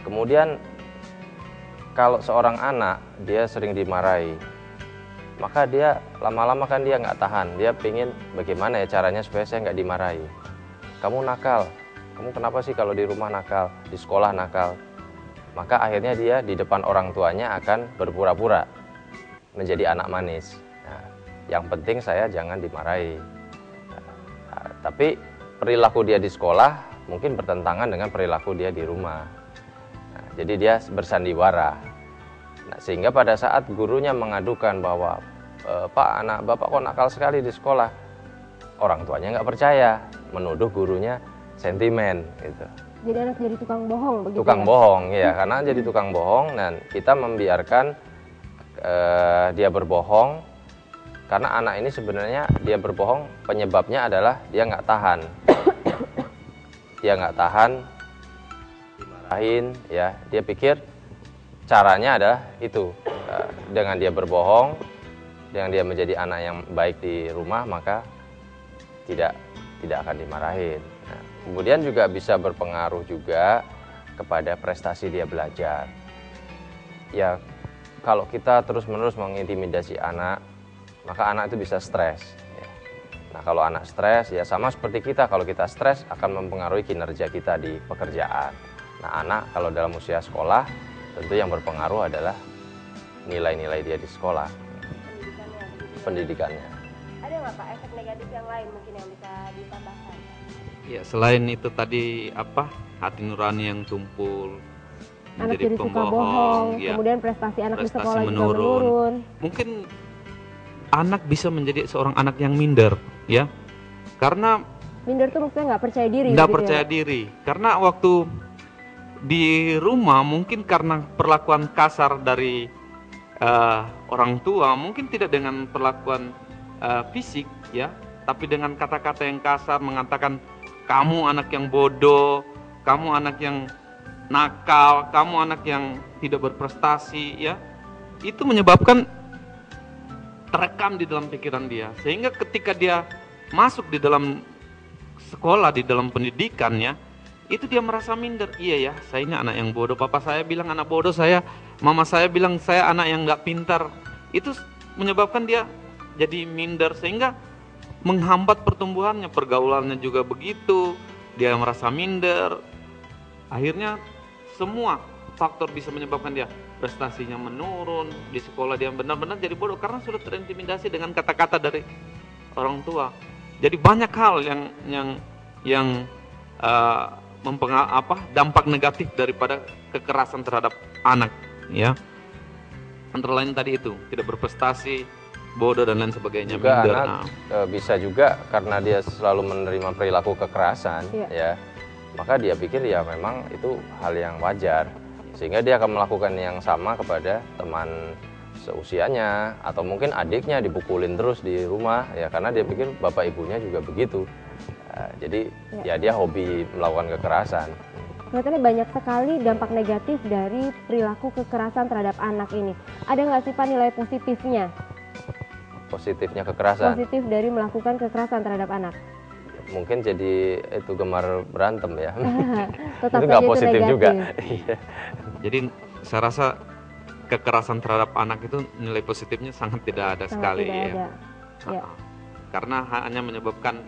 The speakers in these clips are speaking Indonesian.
Kemudian kalau seorang anak dia sering dimarahi, maka dia lama-lama kan dia nggak tahan, dia pingin bagaimana ya caranya supaya saya nggak dimarahi. Kamu nakal, kamu kenapa sih kalau di rumah nakal, di sekolah nakal? Maka akhirnya dia di depan orang tuanya akan berpura-pura menjadi anak manis. Nah, yang penting saya jangan dimarahi. Nah, tapi perilaku dia di sekolah mungkin bertentangan dengan perilaku dia di rumah. Nah, jadi dia bersandiwara. Nah, sehingga pada saat gurunya mengadukan bahwa Pak, anak Bapak kok nakal sekali di sekolah, orang tuanya nggak percaya, menuduh gurunya sentimen gitu. Jadi anak jadi tukang bohong begitu. Tukang bohong ya, karena jadi tukang bohong dan kita membiarkan dia berbohong karena anak ini sebenarnya dia berbohong penyebabnya adalah dia nggak tahan. Dia nggak tahan dimarahin ya, dia pikir caranya adalah itu, dengan dia berbohong, dengan dia menjadi anak yang baik di rumah, maka tidak akan dimarahin. Nah, kemudian juga bisa berpengaruh juga kepada prestasi dia belajar. Ya, kalau kita terus-menerus mengintimidasi anak, maka anak itu bisa stres. Ya. Nah, kalau anak stres, ya sama seperti kita, kalau kita stres akan mempengaruhi kinerja kita di pekerjaan. Nah, anak kalau dalam usia sekolah, tentu yang berpengaruh adalah nilai-nilai dia di sekolah, pendidikannya. Ada nggak Pak efek negatif yang lain mungkin yang bisa ditambahkan? Ya, selain itu tadi hati nurani yang tumpul, Anak menjadi jadi suka pembohong, bohong, ya, kemudian prestasi anak di prestasi sekolah juga menurun. Mungkin anak bisa menjadi seorang anak yang minder, ya, karena Minder tuh maksudnya nggak percaya diri. nggak gitu percaya ya? diri, karena waktu di rumah mungkin karena perlakuan kasar dari orang tua, mungkin tidak dengan perlakuan fisik, ya, tapi dengan kata-kata yang kasar, mengatakan kamu anak yang bodoh, kamu anak yang nakal, kamu anak yang tidak berprestasi, ya, itu menyebabkan terekam di dalam pikiran dia, sehingga ketika dia masuk di dalam sekolah, di dalam pendidikannya, itu dia merasa minder. Iya ya, saya ini anak yang bodoh, papa saya bilang anak bodoh, mama saya bilang saya anak yang nggak pintar. Itu menyebabkan dia jadi minder, sehingga menghambat pertumbuhannya, pergaulannya juga begitu, dia merasa minder. Akhirnya semua faktor bisa menyebabkan dia prestasinya menurun, di sekolah dia benar-benar jadi bodoh karena sudah terintimidasi dengan kata-kata dari orang tua. Jadi banyak hal yang dampak negatif daripada kekerasan terhadap anak, ya. Antara lain tadi itu, tidak berprestasi, bodoh dan lain sebagainya. Juga minder. anak bisa juga karena dia selalu menerima perilaku kekerasan, ya, maka dia pikir ya memang itu hal yang wajar, sehingga dia akan melakukan yang sama kepada teman seusianya atau mungkin adiknya, dipukulin terus di rumah, ya, karena dia pikir bapak ibunya juga begitu. Jadi ya dia hobi melakukan kekerasan. Kelihatannya banyak sekali dampak negatif dari perilaku kekerasan terhadap anak ini. Ada nggak sih Pak nilai positifnya? Positifnya kekerasan? Positif dari melakukan kekerasan terhadap anak? Mungkin jadi itu gemar berantem ya. Tetap itu nggak saja positif negatif juga. Jadi saya rasa kekerasan terhadap anak itu nilai positifnya sangat tidak ada sekali, tidak ya. ada. Ya. Karena hanya menyebabkan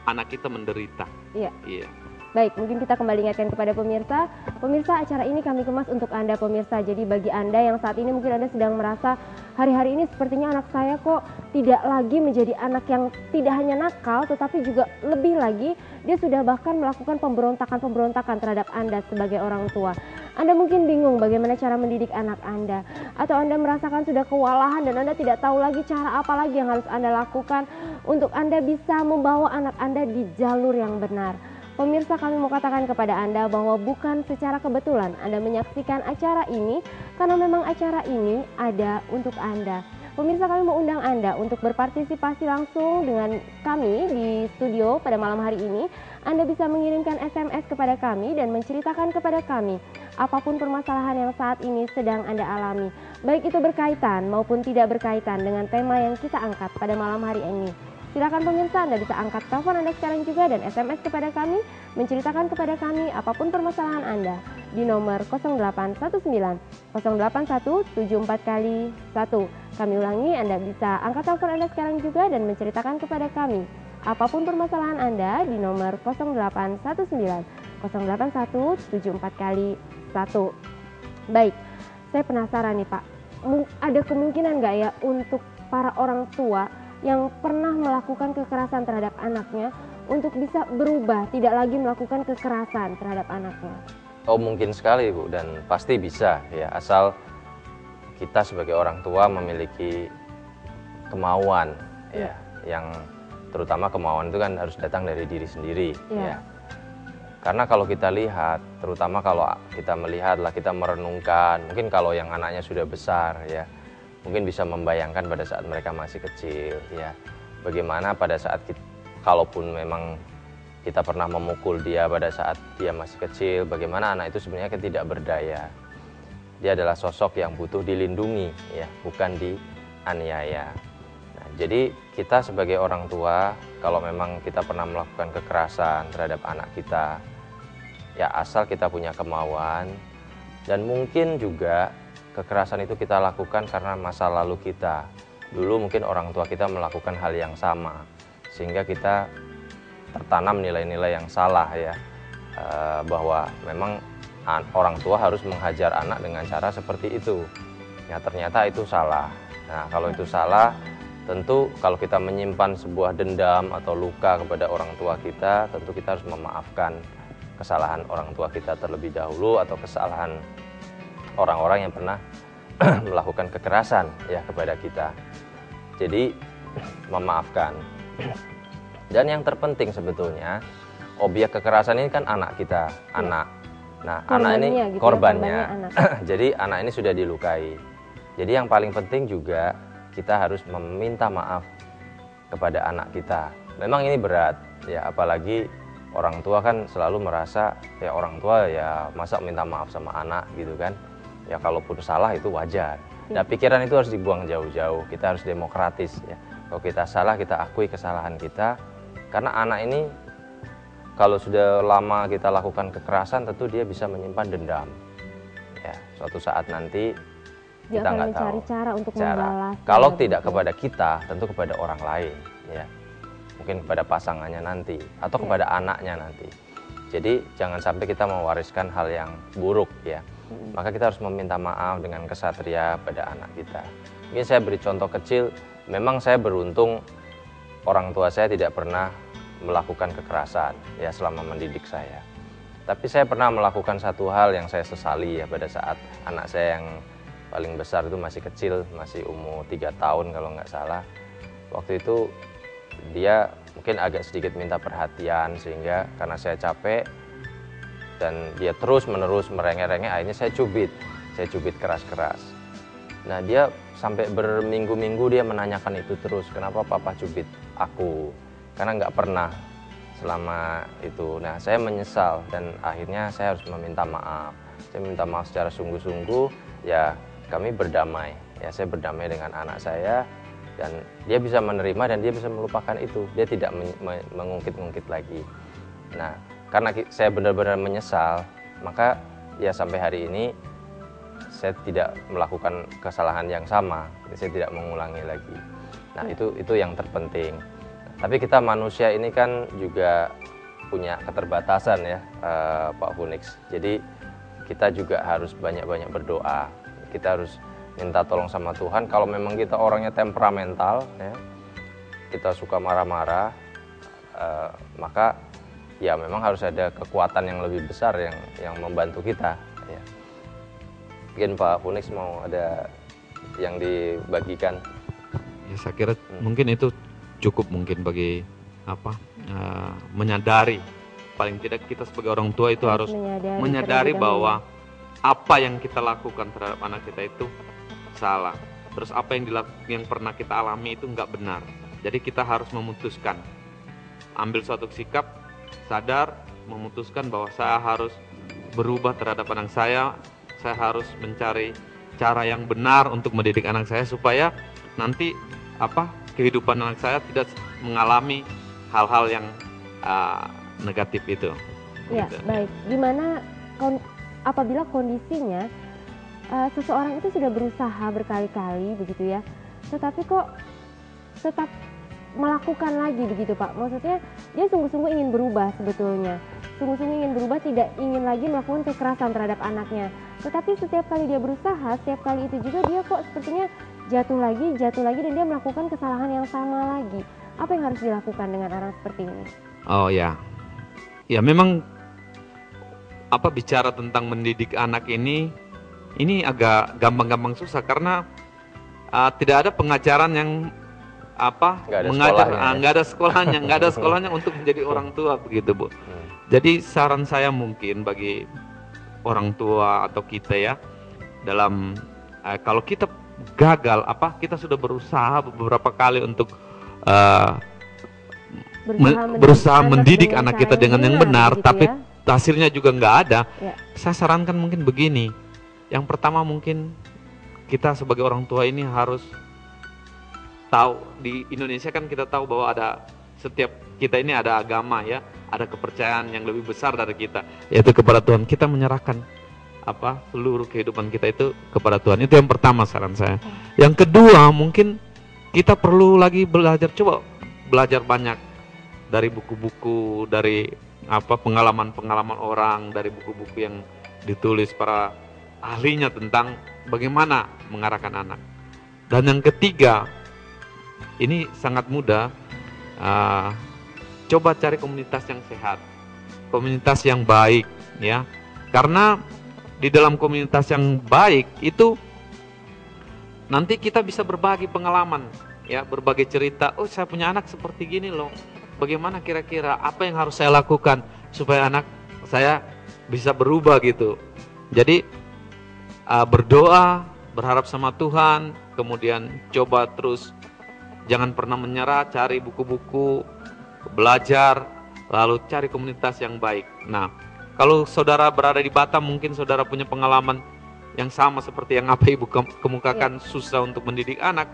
anak kita menderita. Iya. Iya. Baik, mungkin kita kembali ingatkan kepada pemirsa. Pemirsa, acara ini kami kemas untuk Anda pemirsa. Jadi bagi Anda yang saat ini mungkin Anda sedang merasa hari-hari ini sepertinya anak saya kok tidak lagi menjadi anak yang tidak hanya nakal, tetapi juga lebih lagi dia sudah bahkan melakukan pemberontakan terhadap Anda sebagai orang tua. Anda mungkin bingung bagaimana cara mendidik anak Anda, atau Anda merasakan sudah kewalahan dan Anda tidak tahu lagi cara apa lagi yang harus Anda lakukan untuk Anda bisa membawa anak Anda di jalur yang benar. Pemirsa, kami mau katakan kepada Anda bahwa bukan secara kebetulan Anda menyaksikan acara ini, karena memang acara ini ada untuk Anda. Pemirsa, kami mau undang Anda untuk berpartisipasi langsung dengan kami di studio pada malam hari ini. Anda bisa mengirimkan SMS kepada kami dan menceritakan kepada kami apapun permasalahan yang saat ini sedang Anda alami, baik itu berkaitan maupun tidak berkaitan dengan tema yang kita angkat pada malam hari ini. Silakan pemirsa, Anda bisa angkat telepon Anda sekarang juga dan SMS kepada kami, menceritakan kepada kami apapun permasalahan Anda di nomor 0819 081 74 kali 1. Kami ulangi, Anda bisa angkat telepon Anda sekarang juga dan menceritakan kepada kami apapun permasalahan Anda di nomor 0819 081 74 kali 1. Baik, saya penasaran nih Pak, ada kemungkinan nggak ya untuk para orang tua yang pernah melakukan kekerasan terhadap anaknya untuk bisa berubah, tidak lagi melakukan kekerasan terhadap anaknya? Oh, mungkin sekali Bu, dan pasti bisa ya, asal kita sebagai orang tua memiliki kemauan ya, yang terutama kemauan itu kan harus datang dari diri sendiri ya. Karena kalau kita lihat, terutama kalau kita melihatlah, kita merenungkan, mungkin kalau yang anaknya sudah besar ya, mungkin bisa membayangkan pada saat mereka masih kecil ya, bagaimana pada saat kita, kalaupun memang kita pernah memukul dia pada saat dia masih kecil, bagaimana anak itu sebenarnya tidak berdaya. Dia adalah sosok yang butuh dilindungi ya, bukan dianiaya. Nah, jadi kita sebagai orang tua, kalau memang kita pernah melakukan kekerasan terhadap anak kita, ya asal kita punya kemauan, dan mungkin juga kekerasan itu kita lakukan karena masa lalu kita. Dulu mungkin orang tua kita melakukan hal yang sama, sehingga kita tertanam nilai-nilai yang salah ya, bahwa memang orang tua harus menghajar anak dengan cara seperti itu. Ya ternyata itu salah. Nah kalau itu salah, tentu kalau kita menyimpan sebuah dendam atau luka kepada orang tua kita, tentu kita harus memaafkan kesalahan orang tua kita terlebih dahulu, atau kesalahan orang-orang yang pernah melakukan kekerasan ya kepada kita. Jadi memaafkan. Dan yang terpenting sebetulnya, objek kekerasan ini kan anak kita, anak. Nah, anak ini gitu korbannya. Ya, anak. Jadi anak ini sudah dilukai. Jadi yang paling penting juga kita harus meminta maaf kepada anak kita. Memang ini berat ya, apalagi orang tua kan selalu merasa ya orang tua ya masa minta maaf sama anak gitu kan. Ya kalaupun salah itu wajar. Nah, pikiran itu harus dibuang jauh-jauh. Kita harus demokratis ya. Kalau kita salah, kita akui kesalahan kita. Karena anak ini kalau sudah lama kita lakukan kekerasan, tentu dia bisa menyimpan dendam. Ya, suatu saat nanti dia kita akan nggak mencari tahu cara untuk membalas. Kalau tidak kepada kita, tentu kepada orang lain, ya. Mungkin kepada pasangannya nanti, atau kepada anaknya nanti. Jadi jangan sampai kita mewariskan hal yang buruk, ya. Maka kita harus meminta maaf dengan kesatria pada anak kita. Mungkin saya beri contoh kecil. Memang saya beruntung orang tua saya tidak pernah melakukan kekerasan ya selama mendidik saya. Tapi saya pernah melakukan satu hal yang saya sesali ya pada saat anak saya yang paling besar itu masih kecil, masih umur 3 tahun kalau nggak salah. Waktu itu dia mungkin agak sedikit minta perhatian, sehingga karena saya capek dan dia terus-menerus merengek-rengek, akhirnya saya cubit keras-keras. Nah dia sampai berminggu-minggu dia menanyakan itu terus, kenapa papa cubit aku, karena nggak pernah selama itu. Nah saya menyesal dan akhirnya saya harus meminta maaf. Saya minta maaf secara sungguh-sungguh, ya kami berdamai. Ya saya berdamai dengan anak saya dan dia bisa menerima dan dia bisa melupakan itu. Dia tidak mengungkit-ungkit lagi. Nah karena saya benar-benar menyesal, maka ya sampai hari ini saya tidak melakukan kesalahan yang sama, saya tidak mengulangi lagi. Nah itu yang terpenting. Tapi kita manusia ini kan juga punya keterbatasan ya, Pak Funix. Jadi kita juga harus banyak-banyak berdoa. Kita harus minta tolong sama Tuhan. Kalau memang kita orangnya temperamental, ya, kita suka marah-marah, maka ya memang harus ada kekuatan yang lebih besar yang membantu kita. Ya. Mungkin Pak Funix mau ada yang dibagikan. Ya saya kira mungkin itu cukup mungkin bagi menyadari, paling tidak kita sebagai orang tua itu harus menyadari bahwa apa yang kita lakukan terhadap anak kita itu salah. Terus apa yang pernah kita alami itu nggak benar. Jadi kita harus memutuskan, ambil suatu sikap, sadar, memutuskan bahwa saya harus berubah terhadap anak saya harus mencari cara yang benar untuk mendidik anak saya supaya nanti kehidupan anak saya tidak mengalami hal-hal yang negatif itu. Ya, Gitu. baik. Gimana apabila kondisinya seseorang itu sudah berusaha berkali-kali begitu ya, tetapi kok tetap melakukan lagi begitu Pak? Maksudnya dia sungguh-sungguh ingin berubah sebetulnya. Sungguh-sungguh ingin berubah, tidak ingin lagi melakukan kekerasan terhadap anaknya. Tetapi setiap kali dia berusaha, setiap kali itu juga dia kok sepertinya jatuh lagi dan dia melakukan kesalahan yang sama lagi. Apa yang harus dilakukan dengan orang seperti ini? Oh ya, ya memang bicara tentang mendidik anak ini agak gampang-gampang susah karena tidak ada pengajaran yang nggak ada sekolahnya untuk menjadi orang tua begitu Bu. Jadi saran saya mungkin bagi orang tua atau kita ya, dalam kalau kita gagal kita sudah berusaha beberapa kali untuk berusaha mendidik anak kita dengan yang benar, tapi ya? hasilnya juga nggak ada. Ya. Saya sarankan mungkin begini, yang pertama mungkin kita sebagai orang tua ini harus tahu, di Indonesia kan kita tahu bahwa setiap kita ini ada agama ya, ada kepercayaan yang lebih besar dari kita, yaitu kepada Tuhan. Kita menyerahkan seluruh kehidupan kita itu kepada Tuhan. Itu yang pertama saran saya. Yang kedua mungkin kita perlu lagi coba belajar banyak dari buku-buku, dari pengalaman-pengalaman orang, dari buku-buku yang ditulis para ahlinya tentang bagaimana mengarahkan anak. Dan yang ketiga, ini sangat mudah, coba cari komunitas yang sehat, komunitas yang baik ya, karena di dalam komunitas yang baik itu nanti kita bisa berbagi pengalaman ya, berbagi cerita. Oh, saya punya anak seperti gini loh, bagaimana kira-kira apa yang harus saya lakukan supaya anak saya bisa berubah gitu. Jadi berdoa, berharap sama Tuhan, kemudian coba terus, jangan pernah menyerah, cari buku-buku, belajar, lalu cari komunitas yang baik. Nah, kalau saudara berada di Batam, mungkin saudara punya pengalaman yang sama seperti yang Ibu kemukakan, susah untuk mendidik anak.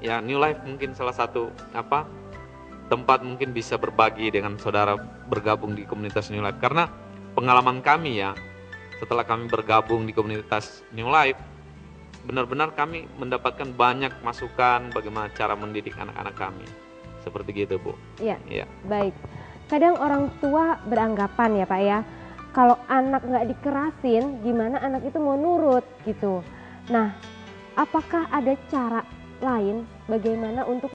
Ya, New Life mungkin salah satu tempat mungkin bisa berbagi dengan saudara, bergabung di komunitas New Life. Karena pengalaman kami ya, setelah kami bergabung di komunitas New Life, benar-benar kami mendapatkan banyak masukan bagaimana cara mendidik anak-anak kami. Seperti gitu Bu. Iya, ya. Baik. Kadang orang tua beranggapan ya Pak ya, kalau anak nggak dikerasin, gimana anak itu mau nurut gitu. Nah, apakah ada cara lain bagaimana untuk